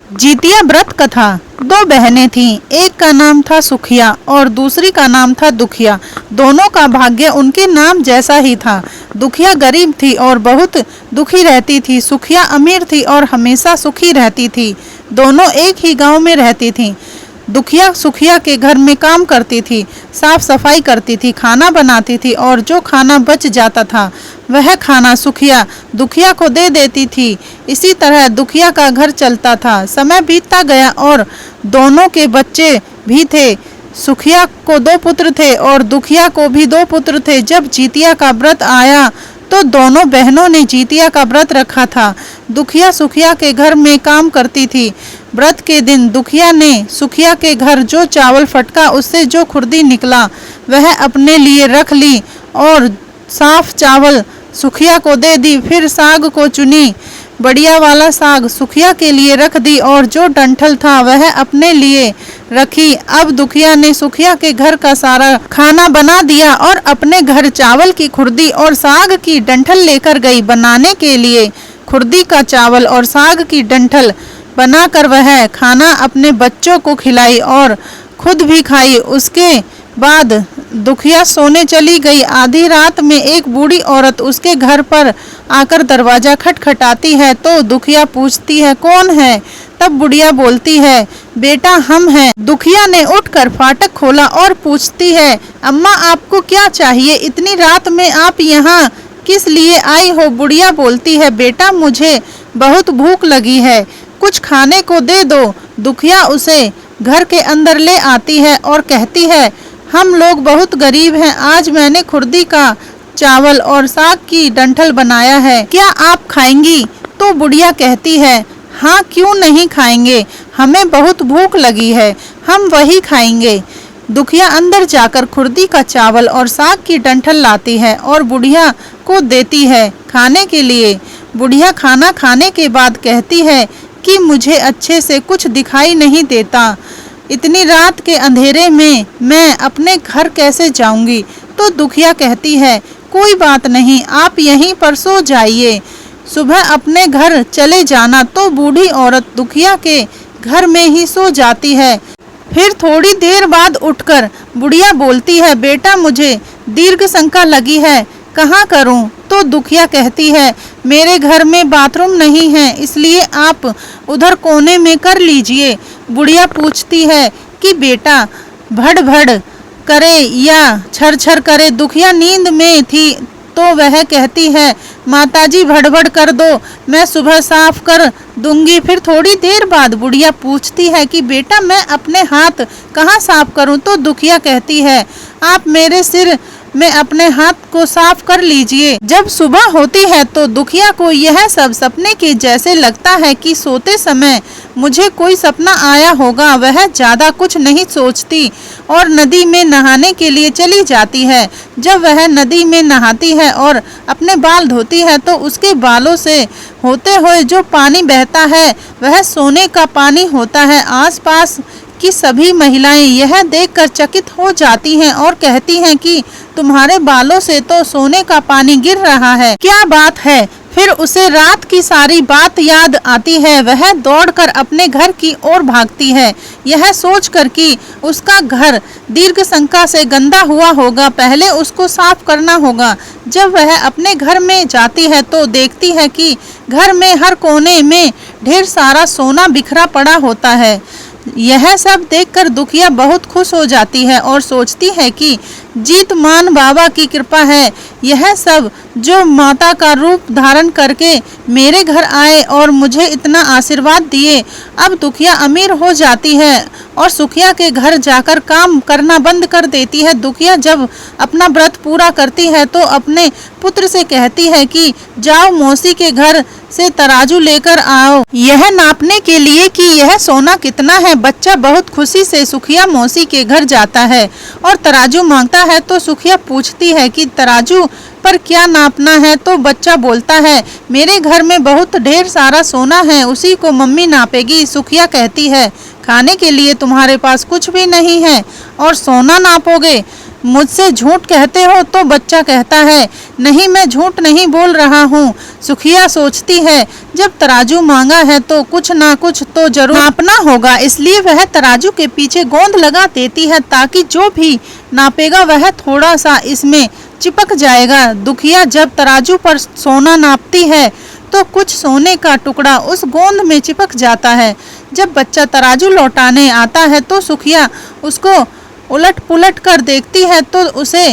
जीतिया व्रत कथा। दो बहनें थीं, एक का नाम था सुखिया और दूसरी का नाम था दुखिया। दोनों का भाग्य उनके नाम जैसा ही था। दुखिया गरीब थी और बहुत दुखी रहती थी। सुखिया अमीर थी और हमेशा सुखी रहती थी। दोनों एक ही गांव में रहती थीं। दुखिया सुखिया के घर में काम करती थी, साफ सफाई करती थी, खाना बनाती थी और जो खाना बच जाता था वह खाना सुखिया दुखिया को दे देती थी। इसी तरह दुखिया का घर चलता था। समय बीतता गया और दोनों के बच्चे भी थे। सुखिया को 2 पुत्र थे और दुखिया को भी 2 पुत्र थे। जब जीतिया का व्रत आया तो दोनों बहनों ने जीतिया का व्रत रखा था। दुखिया सुखिया के घर में काम करती थी। व्रत के दिन दुखिया ने सुखिया के घर जो चावल फटका, उससे जो खुर्दी निकला वह अपने लिए रख ली और साफ चावल सुखिया को दे दी। फिर साग को चुनी, बढ़िया वाला साग सुखिया के लिए रख दी और जो डंठल था वह अपने लिए रखी। अब दुखिया ने सुखिया के घर का सारा खाना बना दिया और अपने घर चावल की खुर्दी और साग की डंठल लेकर गई। बनाने के लिए खुर्दी का चावल और साग की डंठल बनाकर वह खाना अपने बच्चों को खिलाई और खुद भी खाई। उसके बाद दुखिया सोने चली गई। आधी रात में एक बूढ़ी औरत उसके घर पर आकर दरवाजा खटखटाती है तो दुखिया पूछती है, कौन है? तब बुढ़िया बोलती है, बेटा हम हैं। दुखिया ने उठकर फाटक खोला और पूछती है, अम्मा आपको क्या चाहिए? इतनी रात में आप यहाँ किस लिए आई हो? बुढ़िया बोलती है, बेटा मुझे बहुत भूख लगी है, कुछ खाने को दे दो। दुखिया उसे घर के अंदर ले आती है और कहती है, हम लोग बहुत गरीब हैं, आज मैंने खुर्दी का चावल और साग की डंठल बनाया है, क्या आप खाएंगी? तो बुढ़िया कहती है, हाँ क्यों नहीं खाएंगे, हमें बहुत भूख लगी है, हम वही खाएंगे। दुखिया अंदर जाकर खुर्दी का चावल और साग की डंठल लाती है और बुढ़िया को देती है खाने के लिए। बुढ़िया खाना खाने के बाद कहती है कि मुझे अच्छे से कुछ दिखाई नहीं देता, इतनी रात के अंधेरे में मैं अपने घर कैसे जाऊंगी? तो दुखिया कहती है, कोई बात नहीं, आप यहीं पर सो जाइए, सुबह अपने घर चले जाना। तो बूढ़ी औरत दुखिया के घर में ही सो जाती है। फिर थोड़ी देर बाद उठकर बुढ़िया बोलती है, बेटा मुझे दीर्घ शंका लगी है, कहाँ करूं? तो दुखिया कहती है, मेरे घर में बाथरूम नहीं है, इसलिए आप उधर कोने में कर लीजिए। बुढ़िया पूछती है कि बेटा भड़ भड़ करे या छर छर करे? दुखिया नींद में थी तो वह कहती है, माताजी भड़बड़ कर दो, मैं सुबह साफ कर दूंगी। फिर थोड़ी देर बाद बुढ़िया पूछती है कि बेटा मैं अपने हाथ कहाँ साफ करूं? तो दुखिया कहती है, आप मेरे सिर में अपने हाथ को साफ कर लीजिए। जब सुबह होती है तो दुखिया को यह सब सपने के जैसे लगता है कि सोते समय मुझे कोई सपना आया होगा। वह ज्यादा कुछ नहीं सोचती और नदी में नहाने के लिए चली जाती है। जब वह नदी में नहाती है और अपने बाल धोती है तो उसके बालों से होते हुए जो पानी बहता है वह सोने का पानी होता है। आसपास की सभी महिलाएं यह देखकर चकित हो जाती हैं और कहती हैं कि तुम्हारे बालों से तो सोने का पानी गिर रहा है, क्या बात है? फिर उसे रात की सारी बात याद आती है। वह दौड़कर अपने घर की ओर भागती है, यह सोचकर कि उसका घर दीर्घ शंका से गंदा हुआ होगा, पहले उसको साफ करना होगा। जब वह अपने घर में जाती है तो देखती है कि घर में हर कोने में ढेर सारा सोना बिखरा पड़ा होता है। यह सब देखकर दुखिया बहुत खुश हो जाती है और सोचती है कि जीतमान बाबा की कृपा है, यह सब जो माता का रूप धारण करके मेरे घर आए और मुझे इतना आशीर्वाद दिए। अब दुखिया अमीर हो जाती है और सुखिया के घर जाकर काम करना बंद कर देती है। दुखिया जब अपना व्रत पूरा करती है तो अपने पुत्र से कहती है कि जाओ मौसी के घर से तराजू लेकर आओ, यह नापने के लिए कि यह सोना कितना है। बच्चा बहुत खुशी से सुखिया मौसी के घर जाता है और तराजू मांगता है तो सुखिया पूछती है कि तराजू पर क्या नापना है? तो बच्चा बोलता है, मेरे घर में बहुत ढेर सारा सोना है, उसी को मम्मी नापेगी। सुखिया कहती है, खाने के लिए तुम्हारे पास कुछ भी नहीं है और सोना नापोगे? मुझसे झूठ कहते हो? तो बच्चा कहता है, नहीं मैं झूठ नहीं बोल रहा हूँ। सुखिया सोचती है, जब तराजू मांगा है तो कुछ ना कुछ तो जरूर नापना होगा, इसलिए वह तराजू के पीछे गोंद लगा देती है ताकि जो भी नापेगा वह थोड़ा सा इसमें चिपक जाएगा। दुखिया जब तराजू पर सोना नापती है तो कुछ सोने का टुकड़ा उस गोंद में चिपक जाता है। जब बच्चा तराजू लौटाने आता है तो सुखिया उसको उलट पुलट कर देखती है तो उसे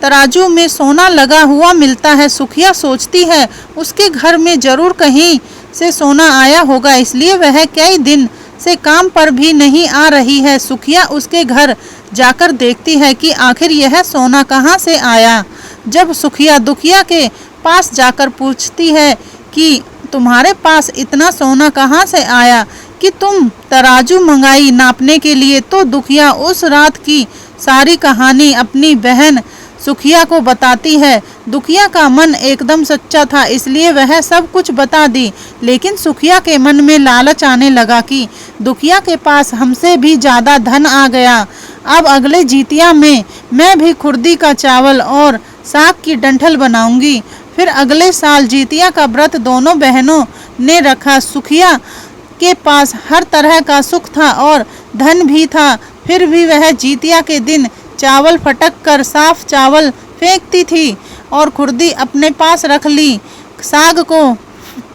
तराजू में सोना लगा हुआ मिलता है। सुखिया सोचती है उसके घर में जरूर कहीं से सोना आया होगा, इसलिए वह कई दिन से काम पर भी नहीं आ रही है। सुखिया उसके घर जाकर देखती है कि आखिर यह सोना कहाँ से आया। जब सुखिया दुखिया के पास जाकर पूछती है कि तुम्हारे पास इतना सोना कहाँ से आया कि तुम तराजू मंगाई नापने के लिए, तो दुखिया उस रात की सारी कहानी अपनी बहन सुखिया को बताती है। दुखिया का मन एकदम सच्चा था, इसलिए वह सब कुछ बता दी। लेकिन सुखिया के मन में लालच आने लगा कि दुखिया के पास हमसे भी ज़्यादा धन आ गया। अब अगले जितिया में मैं भी खुर्दी का चावल और साग की डंठल बनाऊंगी। फिर अगले साल जितिया का व्रत दोनों बहनों ने रखा। सुखिया के पास हर तरह का सुख था और धन भी था, फिर भी वह जितिया के दिन चावल फटक कर साफ चावल फेंकती थी और खुर्दी अपने पास रख ली। साग को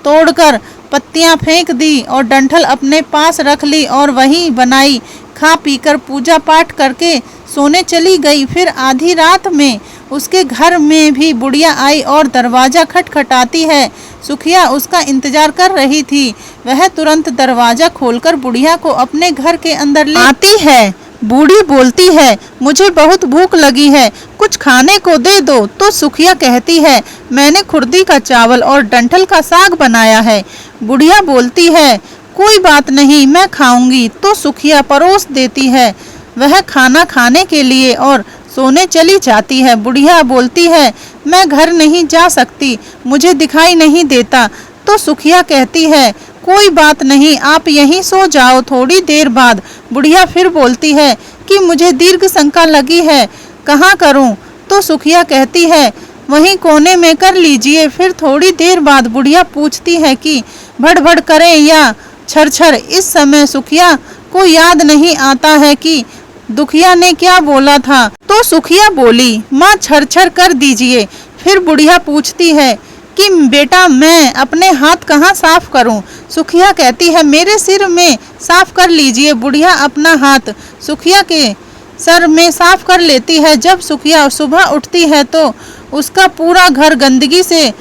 तोड़कर पत्तियां फेंक दी और डंठल अपने पास रख ली और वही बनाई। खा पीकर पूजा पाठ करके सोने चली गई। फिर आधी रात में उसके घर में भी बुढ़िया आई और दरवाज़ा खटखटाती है। सुखिया उसका इंतजार कर रही थी। वह तुरंत दरवाज़ा खोलकर बुढ़िया को अपने घर के अंदर ले आती है। बूढ़ी बोलती है, मुझे बहुत भूख लगी है, कुछ खाने को दे दो। तो सुखिया कहती है, मैंने खुर्दी का चावल और डंठल का साग बनाया है। बुढ़िया बोलती है, कोई बात नहीं, मैं खाऊंगी। तो सुखिया परोस देती है। वह खाना खाने के लिए और सोने चली जाती है। बुढ़िया बोलती है, मैं घर नहीं जा सकती, मुझे दिखाई नहीं देता। तो सुखिया कहती है, कोई बात नहीं, आप यहीं सो जाओ। थोड़ी देर बाद बुढ़िया फिर बोलती है कि मुझे दीर्घ शंका लगी है, कहाँ करूं? तो सुखिया कहती है, वहीं कोने में कर लीजिए। फिर थोड़ी देर बाद बुढ़िया पूछती है कि भड़भड़ करें या छरछर। इस समय सुखिया को याद नहीं आता है कि दुखिया ने क्या बोला था। तो सुखिया बोली, माँ छरछर कर दीजिए। फिर बुढ़िया पूछती है कि बेटा मैं अपने हाथ कहाँ साफ करूं? सुखिया कहती है, मेरे सिर में साफ कर लीजिए। बुढ़िया अपना हाथ सुखिया के सर में साफ कर लेती है। जब सुखिया सुबह उठती है तो उसका पूरा घर गंदगी से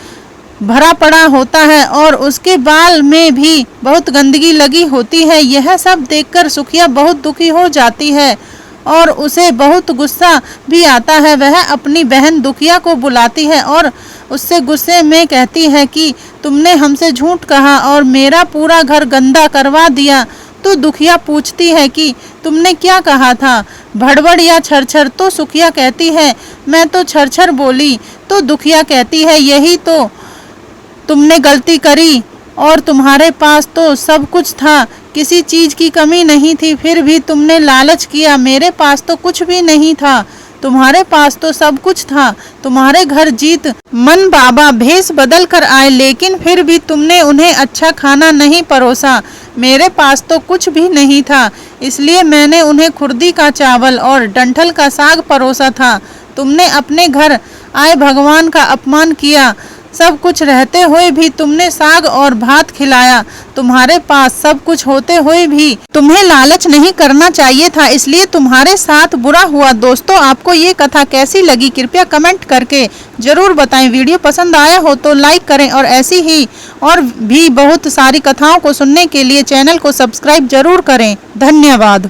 भरा पड़ा होता है और उसके बाल में भी बहुत गंदगी लगी होती है। यह सब देखकर सुखिया बहुत दुखी हो जाती है और उसे बहुत गुस्सा भी आता है। वह अपनी बहन दुखिया को बुलाती है और उससे गुस्से में कहती है कि तुमने हमसे झूठ कहा और मेरा पूरा घर गंदा करवा दिया। तो दुखिया पूछती है कि तुमने क्या कहा था, भड़बड़ या छरछर? तो सुखिया कहती है, मैं तो छरछर बोली। तो दुखिया कहती है, यही तो तुमने गलती करी और तुम्हारे पास तो सब कुछ था, किसी चीज की कमी नहीं थी, फिर भी तुमने लालच किया। मेरे पास तो कुछ भी नहीं था, तुम्हारे पास तो सब कुछ था। तुम्हारे घर जीत मन बाबा भेष बदल कर आए, लेकिन फिर भी तुमने उन्हें अच्छा खाना नहीं परोसा। मेरे पास तो कुछ भी नहीं था, इसलिए मैंने उन्हें खुर्दी का चावल और डंठल का साग परोसा था। तुमने अपने घर आए भगवान का अपमान किया। सब कुछ रहते हुए भी तुमने साग और भात खिलाया। तुम्हारे पास सब कुछ होते हुए भी तुम्हें लालच नहीं करना चाहिए था, इसलिए तुम्हारे साथ बुरा हुआ। दोस्तों, आपको ये कथा कैसी लगी कृपया कमेंट करके जरूर बताएं। वीडियो पसंद आया हो तो लाइक करें और ऐसी ही और भी बहुत सारी कथाओं को सुनने के लिए चैनल को सब्सक्राइब जरूर करें। धन्यवाद।